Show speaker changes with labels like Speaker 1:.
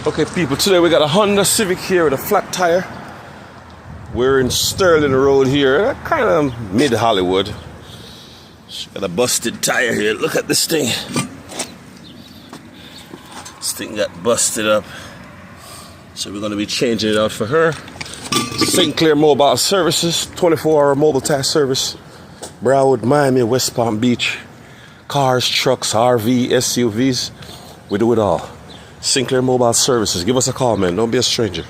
Speaker 1: Okay, people, today we got a Honda Civic here with a flat tire. We're in Sterling Road here, kind of mid-Hollywood. Got a busted tire here. Look at this thing. This thing got busted up. So we're going to be changing it out for her. St. Clair Mobile Services, 24-hour mobile tax service. Broward, Miami, West Palm Beach. Cars, trucks, RV, SUVs. We do it all. St. Clair Mobile Services. Give us a call, man. Don't be a stranger.